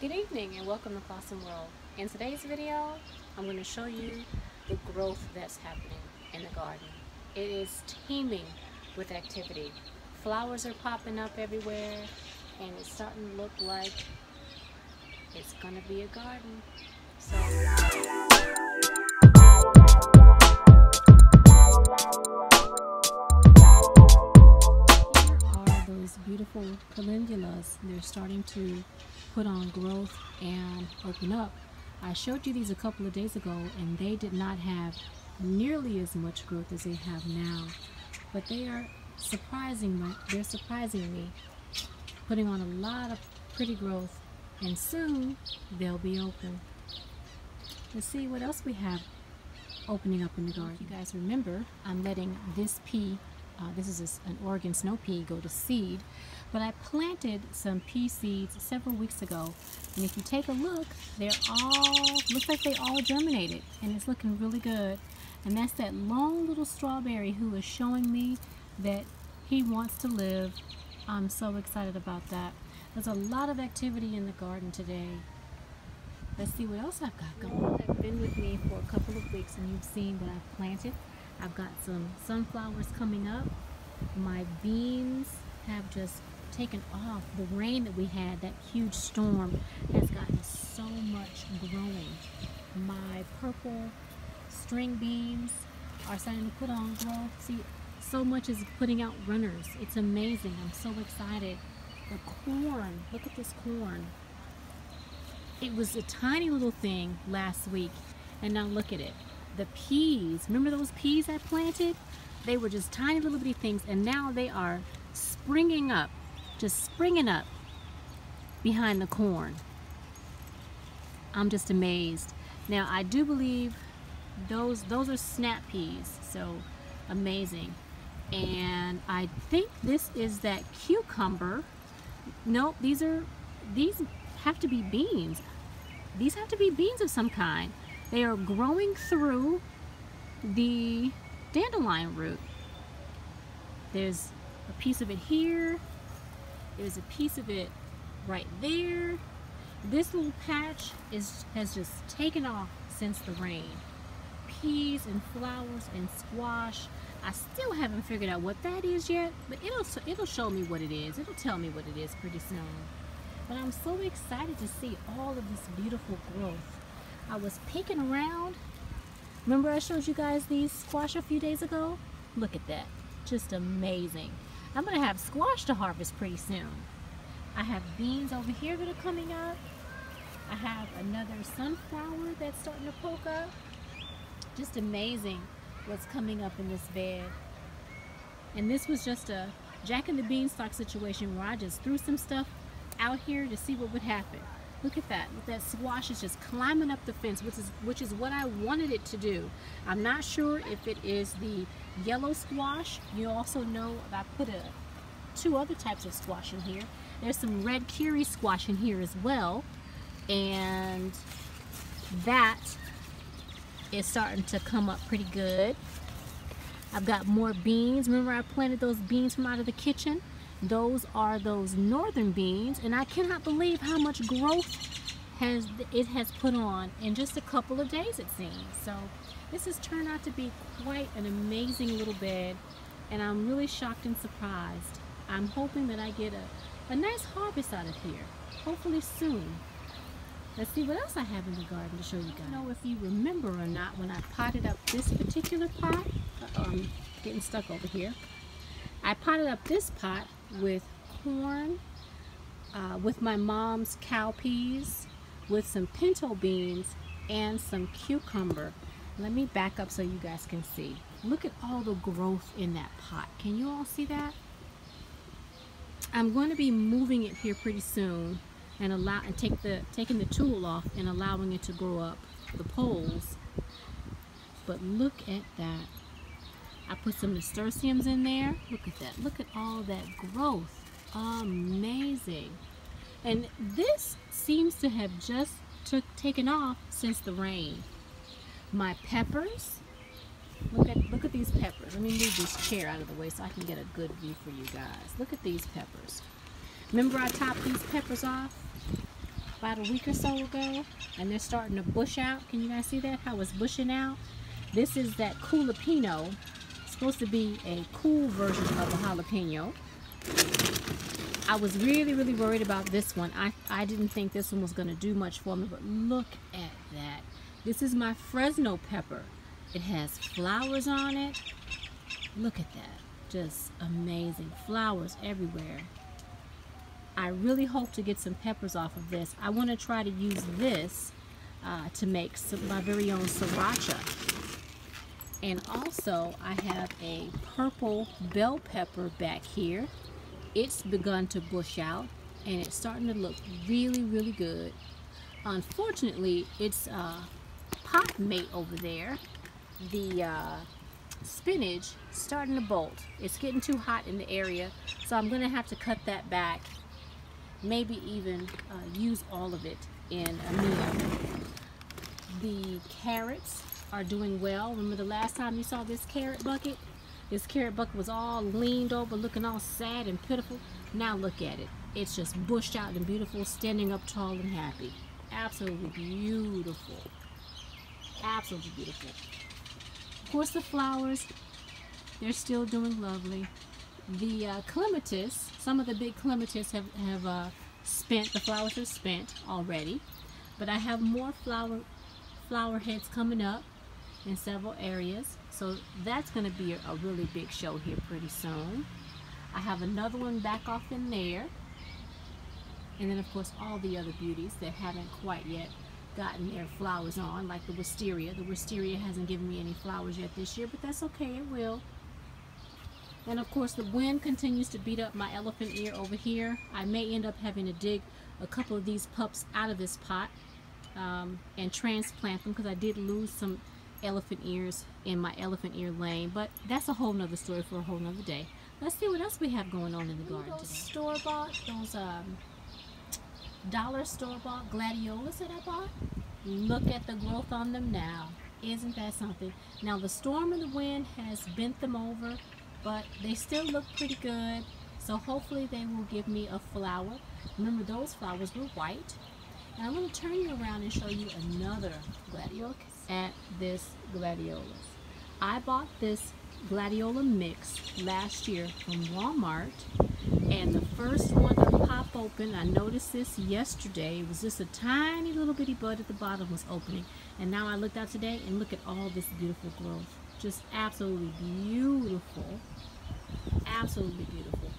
Good evening and welcome to ClausenWorld. In today's video, I'm going to show you the growth that's happening in the garden. It is teeming with activity. Flowers are popping up everywhere and it's starting to look like it's going to be a garden. So those beautiful calendulas. They're starting to put on growth and open up. I showed you these a couple of days ago and they did not have nearly as much growth as they have now, but they are surprising me, putting on a lot of pretty growth, and soon they'll be open. Let's see what else we have opening up in the garden. If you guys remember, I'm letting this pea, this is an Oregon snow pea, go to seed, but I planted some pea seeds several weeks ago, and if you take a look, looks like they all germinated, and it's looking really good. And that's that long little strawberry who is showing me that he wants to live. I'm so excited about that. There's a lot of activity in the garden today. Let's see what else I've got going on. You've been with me for a couple of weeks and you've seen what I've planted. I've got some sunflowers coming up. My beans have just taken off. The rain that we had, that huge storm, has gotten so much growing. My purple string beans are starting to put on growth. See, so much is putting out runners. It's amazing. I'm so excited. The corn, look at this corn. It was a tiny little thing last week, and now look at it. The peas, remember those peas I planted? They were just tiny little bitty things, and now they are springing up, just springing up behind the corn. I'm just amazed. Now I do believe those are snap peas, so amazing. And I think this is that cucumber. Nope, these have to be beans. These have to be beans of some kind. They are growing through the dandelion root. There's a piece of it here. There's a piece of it right there. This little patch has just taken off since the rain. Peas and flowers and squash. I still haven't figured out what that is yet, but it'll show me what it is. It'll tell me what it is pretty soon. But I'm so excited to see all of this beautiful growth. I was peeking around. Remember I showed you guys these squash a few days ago? Look at that. Just amazing. I'm going to have squash to harvest pretty soon. I have beans over here that are coming up. I have another sunflower that's starting to poke up. Just amazing what's coming up in this bed. And this was just a Jack and the Beanstalk situation where I just threw some stuff out here to see what would happen. Look at that. That squash is just climbing up the fence, which is what I wanted it to do. I'm not sure if it is the yellow squash. You also know I put two other types of squash in here. There's some red curry squash in here as well, and that is starting to come up pretty good. I've got more beans. Remember I planted those beans from out of the kitchen? Those are those northern beans, and I cannot believe how much growth it has put on in just a couple of days, it seems. So this has turned out to be quite an amazing little bed, and I'm really shocked and surprised. I'm hoping that I get a nice harvest out of here, hopefully soon. Let's see what else I have in the garden to show you guys. I don't know if you remember or not, when I potted up this particular pot, I'm getting stuck over here. I potted up this pot with corn, with my mom's cowpeas, with some pinto beans, and some cucumber. Let me back up so you guys can see. Look at all the growth in that pot. Can you all see that? I'm going to be moving it here pretty soon and taking the tool off and allowing it to grow up the poles. But look at that. I put some nasturtiums in there. Look at that. Look at all that growth. Amazing. And this seems to have just taken off since the rain. My peppers. Look at these peppers. Let me move this chair out of the way so I can get a good view for you guys. Look at these peppers. Remember I topped these peppers off? about a week or so ago, and they're starting to bush out. Can you guys see that? How it's bushing out? This is that jalapeno. It's supposed to be a cool version of a jalapeno. I was really worried about this one. I didn't think this one was going to do much for me, but look at that. This is my Fresno pepper. It has flowers on it. Look at that. Just amazing. Flowers everywhere. I really hope to get some peppers off of this. I want to try to use this to make my very own sriracha. And also I have a purple bell pepper back here. It's begun to bush out and it's starting to look really good. Unfortunately, it's pot mate over there. The spinach starting to bolt. It's getting too hot in the area, so I'm gonna have to cut that back, maybe even use all of it in a meal. The carrots are doing well. Remember the last time you saw this carrot bucket? This carrot bucket was all leaned over, looking all sad and pitiful. Now look at it. It's just bushed out and beautiful, standing up tall and happy. Absolutely beautiful. Absolutely beautiful. Of course, the flowers, they're still doing lovely. The clematis, some of the big clematis have spent, the flowers are spent already. But I have more flower heads coming up in several areas. So that's going to be a really big show here pretty soon. I have another one back off in there. And then of course all the other beauties that haven't quite yet gotten their flowers on, like the wisteria. The wisteria hasn't given me any flowers yet this year, but that's okay, it will. And of course the wind continues to beat up my elephant ear over here. I may end up having to dig a couple of these pups out of this pot and transplant them, because I did lose some elephant ears in my elephant ear lane, but that's a whole nother story for a whole nother day. Let's see what else we have going on in the garden today. Store-bought, those dollar store-bought gladiolas that I bought. Look at the growth on them now. Isn't that something? Now the storm and the wind has bent them over, but they still look pretty good, so hopefully they will give me a flower. Remember, those flowers were white. And I'm going to turn you around and show you another gladiola. At this gladiolas, I bought this gladiola mix last year from Walmart, and the first one to pop open, I noticed this yesterday, it was just a tiny little bitty bud at the bottom was opening, and now I looked out today and look at all this beautiful growth. Just absolutely beautiful. Absolutely beautiful.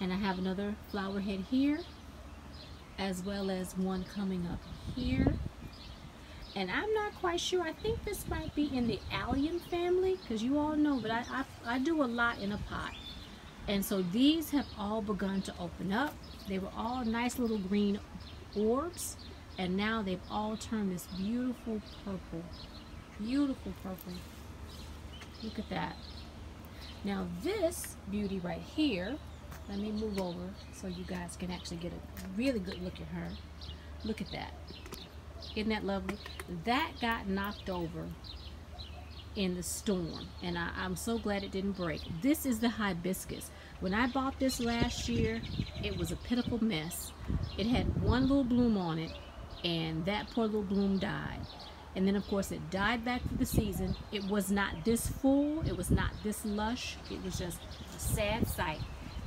And I have another flower head here, as well as one coming up here. And I'm not quite sure, I think this might be in the allium family, because you all know, but I do a lot in a pot. And so these have all begun to open up. They were all nice little green orbs, and now they've all turned this beautiful purple. Beautiful purple. Look at that. Now this beauty right here, let me move over so you guys can actually get a really good look at her. Look at that. Isn't that lovely? That got knocked over in the storm, and I'm so glad it didn't break. This is the hibiscus. When I bought this last year, it was a pitiful mess. It had one little bloom on it, and that poor little bloom died. And then of course it died back for the season. It was not this full, it was not this lush, it was just a sad sight.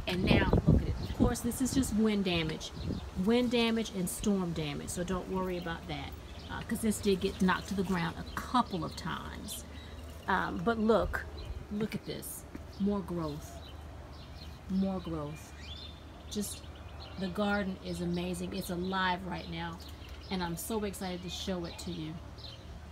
And now look at it. Of course this is just wind damage and storm damage, so don't worry about that, because this did get knocked to the ground a couple of times. But look at this, more growth. Just the garden is amazing. It's alive right now, and I'm so excited to show it to you.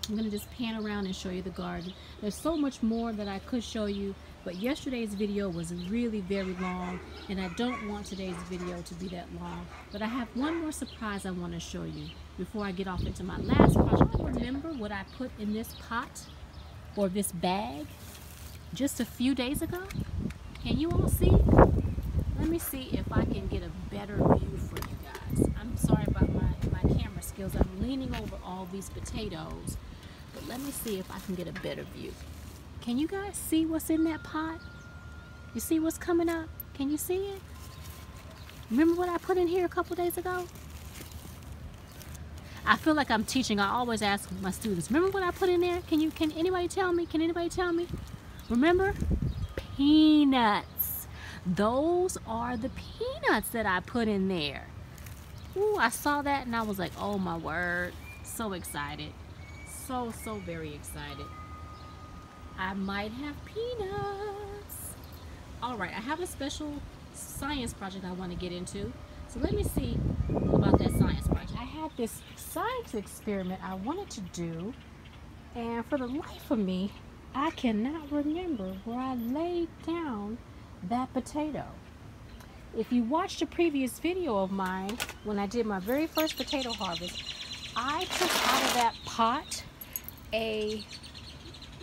I'm going to just pan around and show you the garden. There's so much more that I could show you, but yesterday's video was really very long, and I don't want today's video to be that long. But I have one more surprise I want to show you before I get off into my last project. Remember what I put in this pot or this bag just a few days ago? Can you all see? Let me see if I can get a better view for you guys. I'm sorry about my camera skills. I'm leaning over all these potatoes, but let me see if I can get a better view. Can you guys see what's in that pot? You see what's coming up? Can you see it? Remember what I put in here a couple days ago? I feel like I'm teaching. I always ask my students, remember what I put in there? Can anybody tell me? Can anybody tell me? Remember? Peanuts. Those are the peanuts that I put in there. Ooh, I saw that and I was like, oh my word. So excited. So very excited. I might have peanuts. All right, I have a special science project I want to get into. So let me see about that science project. I had this science experiment I wanted to do, and for the life of me, I cannot remember where I laid down that potato. If you watched a previous video of mine, when I did my very first potato harvest, I took out of that pot a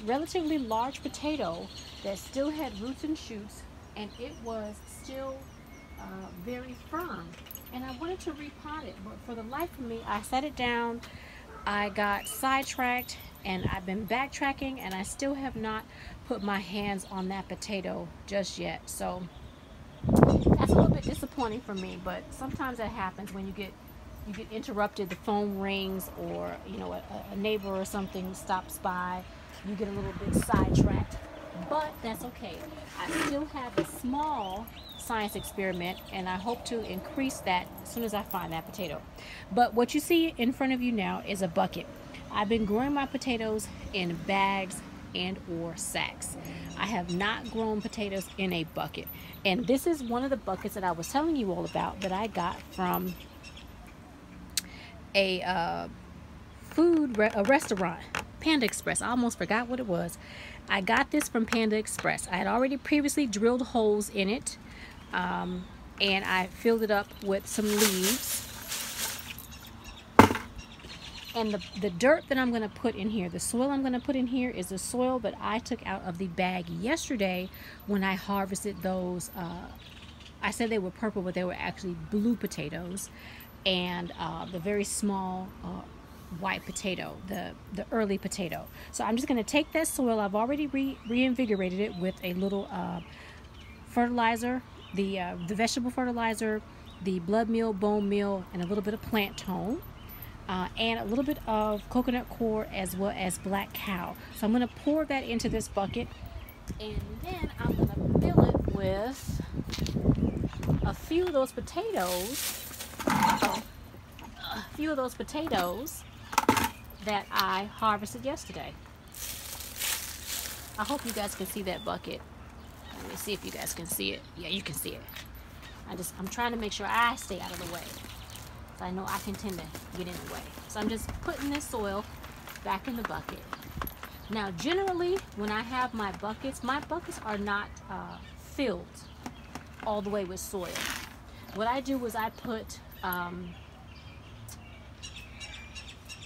relatively large potato that still had roots and shoots, and it was still very firm, and I wanted to repot it, but for the life of me, I set it down. I got sidetracked, and I've been backtracking, and I still have not put my hands on that potato just yet. So that's a little bit disappointing for me, but sometimes that happens when you get interrupted. The phone rings, or you know, a neighbor or something stops by. You get a little bit sidetracked, but that's okay. I still have a small science experiment, and I hope to increase that as soon as I find that potato. But what you see in front of you now is a bucket. I've been growing my potatoes in bags and or sacks. I have not grown potatoes in a bucket, and this is one of the buckets that I was telling you all about that I got from a restaurant, Panda Express. I almost forgot what it was. I got this from Panda Express. I had already previously drilled holes in it, and I filled it up with some leaves. And the dirt that I'm going to put in here, the soil I'm going to put in here, is the soil that I took out of the bag yesterday when I harvested those. I said they were purple, but they were actually blue potatoes, and the very small white potato, the early potato. So I'm just going to take that soil. I've already reinvigorated it with a little fertilizer, the vegetable fertilizer, the blood meal, bone meal, and a little bit of plant tone, and a little bit of coconut coir as well as black cow. So I'm going to pour that into this bucket, and then I'm going to fill it with a few of those potatoes. That I harvested yesterday. I hope you guys can see that bucket. Let me see if you guys can see it. Yeah, you can see it. I'm trying to make sure I stay out of the way, so I know I can tend to get in the way. So I'm just putting this soil back in the bucket. Now, generally, when I have my buckets are not filled all the way with soil. What I do is I put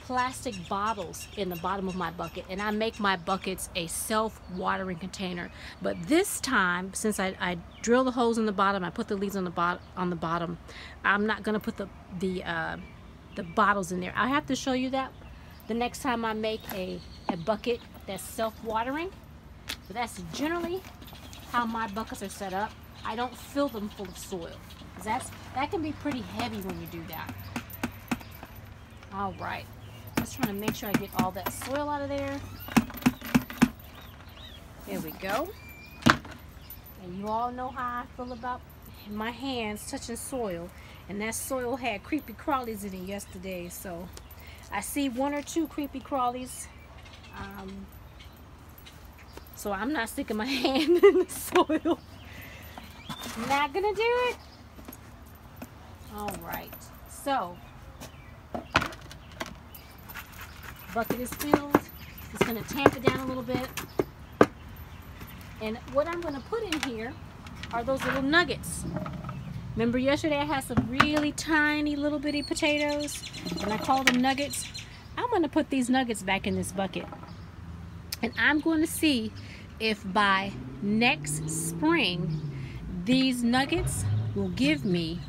plastic bottles in the bottom of my bucket, and I make my buckets a self-watering container. But this time, since I drill the holes in the bottom, I put the leaves on the bottom, I'm not going to put the bottles in there. I have to show you that the next time I make a bucket that's self-watering. But that's generally how my buckets are set up. I don't fill them full of soil, because that can be pretty heavy when you do that. All right. Just trying to make sure I get all that soil out of there. There we go. And you all know how I feel about my hands touching soil. And that soil had creepy crawlies in it yesterday. So I see one or two creepy crawlies. So I'm not sticking my hand in the soil. Not gonna do it. All right. So bucket is filled. Just going to tamp it down a little bit. And what I'm going to put in here are those little nuggets. Remember yesterday I had some really tiny little bitty potatoes, and I called them nuggets? I'm going to put these nuggets back in this bucket. And I'm going to see if by next spring these nuggets will give me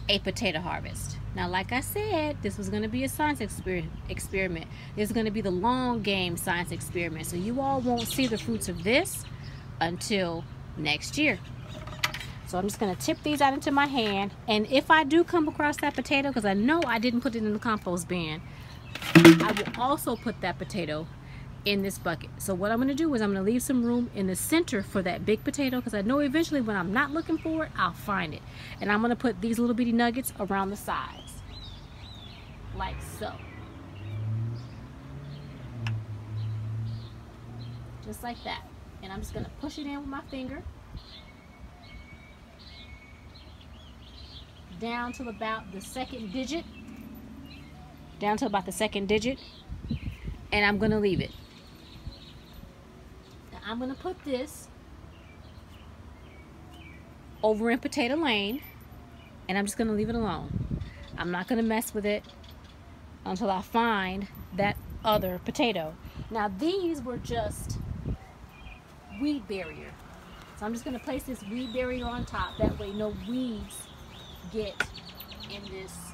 a potato harvest. Now, like I said, this was going to be a science experiment. This is going to be the long game science experiment. So you all won't see the fruits of this until next year. So I'm just going to tip these out into my hand. And if I do come across that potato, because I know I didn't put it in the compost bin, I will also put that potato in this bucket. So what I'm going to do is I'm going to leave some room in the center for that big potato, because I know eventually when I'm not looking for it, I'll find it. And I'm going to put these little bitty nuggets around the sides, like so. Just like that. And I'm just going to push it in with my finger down to about the second digit. Down to about the second digit. And I'm going to leave it. Now I'm going to put this over in potato lane. And I'm just going to leave it alone. I'm not going to mess with it until I find that other potato. Now these were just weed barrier. So I'm just going to place this weed barrier on top. That way no weeds get in this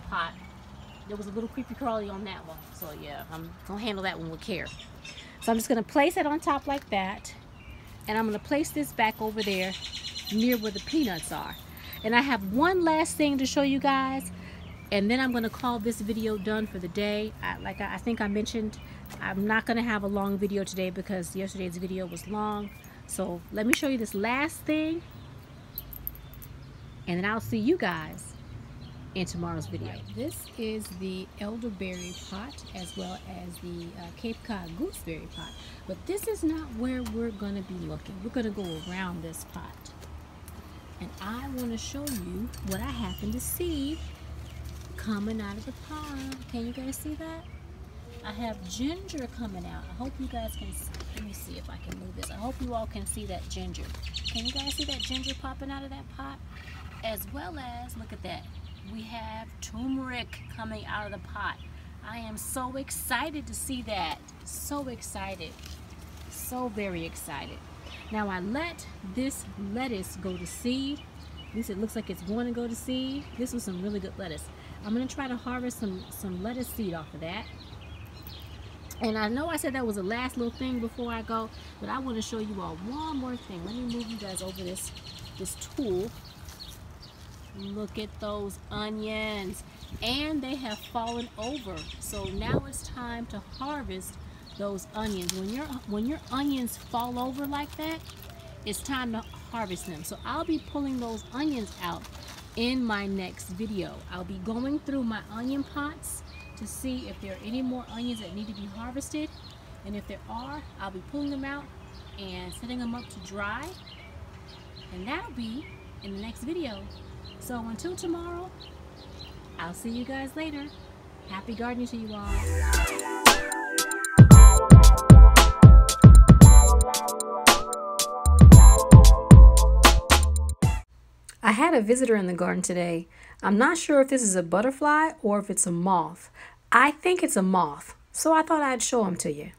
pot. There was a little creepy crawly on that one. So yeah, I'm going to handle that one with care. So I'm just going to place it on top like that. And I'm going to place this back over there near where the peanuts are. And I have one last thing to show you guys. And then I'm going to call this video done for the day. I think I mentioned, I'm not going to have a long video today because yesterday's video was long. So let me show you this last thing. And then I'll see you guys in tomorrow's video. This is the elderberry pot as well as the Cape Cod gooseberry pot. But this is not where we're going to be looking. We're going to go around this pot. And I want to show you what I happen to see coming out of the pot. Can you guys see that? I have ginger coming out. I hope you guys can see. Let me see if I can move this. I hope you all can see that ginger. Can you guys see that ginger popping out of that pot? As well as, look at that, we have turmeric coming out of the pot. I am so excited to see that. So excited. So very excited. Now I let this lettuce go to seed. At least it looks like it's going to go to seed. This was some really good lettuce. I'm going to try to harvest some lettuce seed off of that. And I know I said that was the last little thing before I go, but I want to show you all one more thing. Let me move you guys over this tool. Look at those onions. And they have fallen over. So now it's time to harvest those onions. When your onions fall over like that, it's time to harvest them. So I'll be pulling those onions out in my next video. I'll be going through my onion pots to see if there are any more onions that need to be harvested. And if there are, I'll be pulling them out and setting them up to dry. And that'll be in the next video. So until tomorrow, I'll see you guys later. Happy gardening to you all. I had a visitor in the garden today. I'm not sure if this is a butterfly or if it's a moth. I think it's a moth, so I thought I'd show him to you.